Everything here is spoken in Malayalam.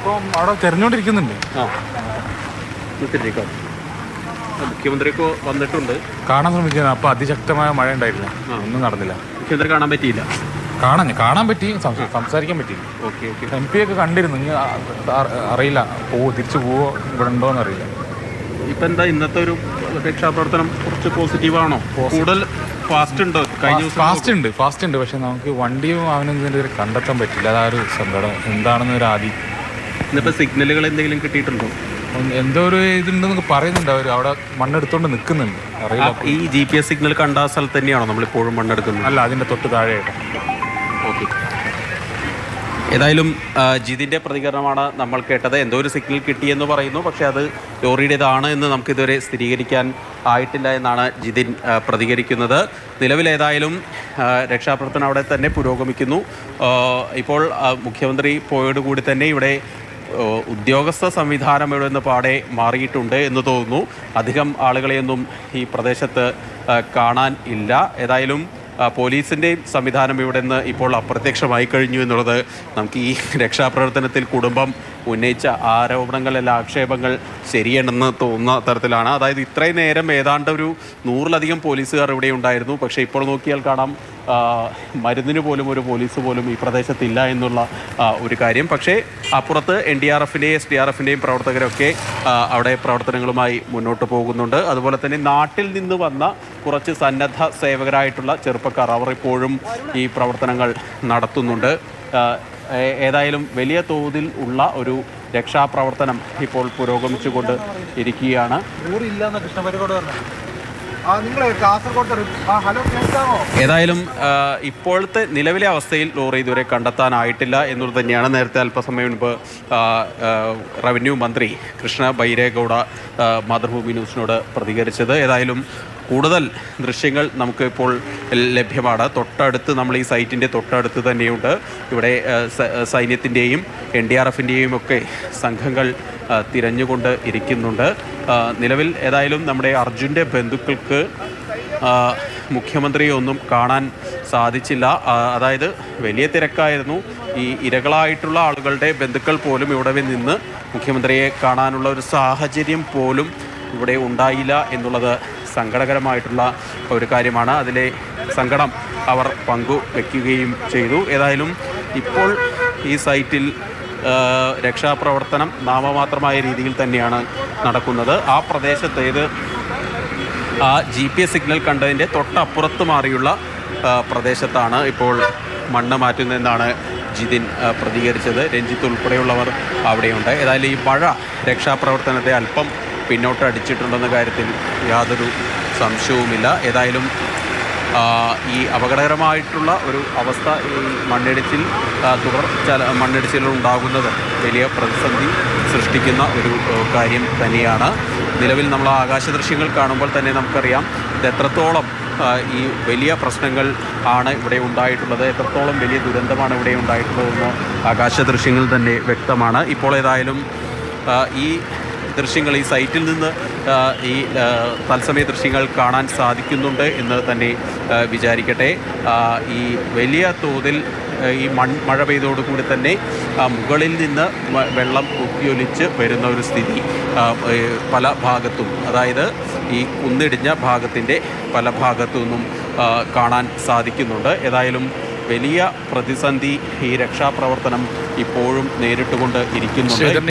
ഇപ്പം അവിടെ തെരഞ്ഞുകൊണ്ടിരിക്കുന്നുണ്ട്. മുഖ്യമന്ത്രിക്ക് വന്നിട്ടുണ്ട്, കാണാൻ ശ്രമിക്കുന്നത്. അപ്പോൾ അതിശക്തമായ മഴ ഉണ്ടായിട്ടില്ല, ഒന്നും നടന്നില്ല. മുഖ്യമന്ത്രി കാണാൻ പറ്റിയില്ല. കാണാൻ പറ്റി, സംസാരിക്കാൻ പറ്റിയില്ല. Okay okay. MP ഒക്കെ കണ്ടിരുന്നു. അറിയില്ല തിരിച്ചു പോവോ ഇവിടെ ഉണ്ടോന്ന് അറിയില്ല. ഇപ്പം എന്താ ഇന്നത്തെ ഒരു രക്ഷാപ്രവർത്തനം കുറച്ച് പോസിറ്റീവാണോ? കൂടുതൽ ഫാസ്റ്റ് ഉണ്ടോ? കഴിഞ്ഞ ഫാസ്റ്റ് ഉണ്ട്. പക്ഷെ നമുക്ക് വണ്ടിയും അവനൊന്നും ഇതുവരെ കണ്ടെത്താൻ പറ്റില്ല. അതാ ഒരു സങ്കടം. എന്താണെന്ന് ഒരു ആദ്യം. ഇന്നിപ്പോൾ സിഗ്നലുകൾ എന്തെങ്കിലും കിട്ടിയിട്ടുണ്ടോ? എന്തോ ഒരു ഇതുണ്ടെന്നൊക്കെ പറയുന്നുണ്ട്. അവർ അവിടെ മണ്ണെടുത്തോണ്ട് നിൽക്കുന്നുണ്ട്. അറിയില്ല. ഈ GPS സിഗ്നൽ കണ്ട സ്ഥലത്ത് തന്നെയാണോ നമ്മളിപ്പോഴും മണ്ണെടുക്കുന്നത്? അല്ല, അതിൻ്റെ തൊട്ട് താഴെയായിട്ട്. ഓക്കെ. ഏതായാലും ജിതിൻ്റെ പ്രതികരണമാണ് നമ്മൾ കേട്ടത്. എന്തോ ഒരു സിഗ്നൽ കിട്ടിയെന്ന് പറയുന്നു, പക്ഷേ അത് ലോറിയുടേതാണ് എന്ന് നമുക്കിതുവരെ സ്ഥിരീകരിക്കാൻ ആയിട്ടില്ല എന്നാണ് ജിതിൻ പ്രതികരിക്കുന്നത്. നിലവിലേതായാലും രക്ഷാപ്രവർത്തനം അവിടെ തന്നെ പുരോഗമിക്കുന്നു. ഇപ്പോൾ മുഖ്യമന്ത്രി പോയോടുകൂടി തന്നെ ഇവിടെ ഉദ്യോഗസ്ഥ സംവിധാനം ഇവിടെ നിന്ന് പാടെ മാറിയിട്ടുണ്ട് എന്ന് തോന്നുന്നു. അധികം ആളുകളെയൊന്നും ഈ പ്രദേശത്ത് കാണാൻ ഇല്ല. ഏതായാലും പോലീസിൻ്റെയും സംവിധാനം ഇവിടെ നിന്ന് ഇപ്പോൾ അപ്രത്യക്ഷമായി കഴിഞ്ഞു എന്നുള്ളത് നമുക്ക് ഈ രക്ഷാപ്രവർത്തനത്തിൽ കുടുംബം ഉന്നയിച്ച ആരോപണങ്ങളെല്ലാം ആക്ഷേപങ്ങൾ ശരിയാണെന്ന് തോന്നുന്ന തരത്തിലാണ്. അതായത് ഇത്രയും നേരം ഏതാണ്ട് ഒരു 100-ലധികം പോലീസുകാർ ഇവിടെ ഉണ്ടായിരുന്നു. പക്ഷേ ഇപ്പോൾ നോക്കിയാൽ കാണാം മരുന്നിന് പോലും ഒരു പോലീസ് പോലും ഈ പ്രദേശത്തില്ല എന്നുള്ള ഒരു കാര്യം. പക്ഷേ അപ്പുറത്ത് NDRFൻ്റെയും SDRFൻ്റെയും പ്രവർത്തകരൊക്കെ അവിടെ പ്രവർത്തനങ്ങളുമായി മുന്നോട്ട് പോകുന്നുണ്ട്. അതുപോലെ തന്നെ നാട്ടിൽ നിന്ന് വന്ന കുറച്ച് സന്നദ്ധ സേവകരായിട്ടുള്ള ചെറുപ്പക്കാർ അവർ ഇപ്പോഴും ഈ പ്രവർത്തനങ്ങൾ നടത്തുന്നുണ്ട്. ഏതായാലും വലിയ തോതിൽ ഉള്ള ഒരു രക്ഷാപ്രവർത്തനം ഇപ്പോൾ പുരോഗമിച്ചുകൊണ്ട് ഇരിക്കുകയാണ്. ഏതായാലും ഇപ്പോഴത്തെ നിലവിലെ അവസ്ഥയിൽ ലോറി ഇതുവരെ കണ്ടെത്താനായിട്ടില്ല എന്നുള്ളത് തന്നെയാണ് നേരത്തെ അല്പസമയം മുൻപ് റവന്യൂ മന്ത്രി കൃഷ്ണ ബൈരേഗൌഡ മാതൃഭൂമി ന്യൂസിനോട് പ്രതികരിച്ചത്. ഏതായാലും കൂടുതൽ ദൃശ്യങ്ങൾ നമുക്ക് ഇപ്പോൾ ലഭ്യമാണ്. തൊട്ടടുത്ത് നമ്മൾ ഈ സൈറ്റിൻ്റെ തൊട്ടടുത്ത് തന്നെയുണ്ട്. ഇവിടെ സൈന്യത്തിൻ്റെയും NDRFൻ്റെയും ഒക്കെ സംഘങ്ങൾ തിരഞ്ഞുകൊണ്ട് ഇരിക്കുന്നുണ്ട്. നിലവിൽ ഏതായാലും നമ്മുടെ അർജുൻ്റെ ബന്ധുക്കൾക്ക് മുഖ്യമന്ത്രിയെ ഒന്നും കാണാൻ സാധിച്ചില്ല. അതായത് വലിയ തിരക്കായിരുന്നു. ഈ ഇരകളായിട്ടുള്ള ആളുകളുടെ ബന്ധുക്കൾ പോലും ഇവിടെ നിന്ന് മുഖ്യമന്ത്രിയെ കാണാനുള്ള ഒരു സാഹചര്യം പോലും ഇവിടെ ഉണ്ടായില്ല എന്നുള്ളത് സങ്കടകരമായിട്ടുള്ള ഒരു കാര്യമാണ്. അതിലെ സങ്കടം അവർ പങ്കുവെക്കുകയും ചെയ്തു. ഏതായാലും ഇപ്പോൾ ഈ സൈറ്റിൽ രക്ഷാപ്രവർത്തനം നാമമാത്രമായ രീതിയിൽ തന്നെയാണ് നടക്കുന്നത്. ആ പ്രദേശത്തേത് GPS സിഗ്നൽ കണ്ടതിൻ്റെ തൊട്ടപ്പുറത്ത് മാറിയുള്ള പ്രദേശത്താണ് ഇപ്പോൾ മണ്ണ് മാറ്റുന്നതെന്നാണ് ജിതിൻ പ്രതികരിച്ചത്. രഞ്ജിത്ത് ഉൾപ്പെടെയുള്ളവർ അവിടെയുണ്ട്. ഏതായാലും ഈ മഴ രക്ഷാപ്രവർത്തനത്തെ അല്പം പിന്നോട്ട് അടിച്ചിട്ടുണ്ടെന്ന കാര്യത്തിൽ യാതൊരു സംശയവുമില്ല. ഏതായാലും ഈ അപകടകരമായിട്ടുള്ള ഒരു അവസ്ഥ ഈ മണ്ണിടിച്ചിൽ മണ്ണിടിച്ചിൽ ഉണ്ടാകുന്നത് വലിയ പ്രതിസന്ധി സൃഷ്ടിക്കുന്ന ഒരു കാര്യം തന്നെയാണ്. നിലവിൽ നമ്മൾ ആകാശ ദൃശ്യങ്ങൾ കാണുമ്പോൾ തന്നെ നമുക്കറിയാം ഇത് എത്രത്തോളം ഈ വലിയ പ്രശ്നങ്ങൾ ആണ് ഇവിടെ ഉണ്ടായിട്ടുള്ളത്, എത്രത്തോളം വലിയ ദുരന്തമാണ് ഇവിടെ ഉണ്ടായിട്ടുള്ളതെന്ന് ആകാശ ദൃശ്യങ്ങൾ തന്നെ വ്യക്തമാണ്. ഇപ്പോൾ ഏതായാലും ഈ ദൃശ്യങ്ങൾ ഈ സൈറ്റിൽ നിന്ന് ഈ തത്സമയ ദൃശ്യങ്ങൾ കാണാൻ സാധിക്കുന്നുണ്ട് എന്ന് തന്നെ വിചാരിക്കട്ടെ. ഈ വലിയ തോതിൽ ഈ മഴ പെയ്തോടുകൂടി തന്നെ മുകളിൽ നിന്ന് വെള്ളം കുത്തിയൊലിച്ച് വരുന്ന ഒരു സ്ഥിതി പല ഭാഗത്തും, അതായത് ഈ കുന്നിടിഞ്ഞ ഭാഗത്തിൻ്റെ പല ഭാഗത്തു നിന്നും കാണാൻ സാധിക്കുന്നുണ്ട്. ഏതായാലും വലിയ പ്രതിസന്ധി ഈ രക്ഷാപ്രവർത്തനം ഇപ്പോഴും നേരിട്ടുകൊണ്ട് ഇരിക്കുന്നുണ്ട്.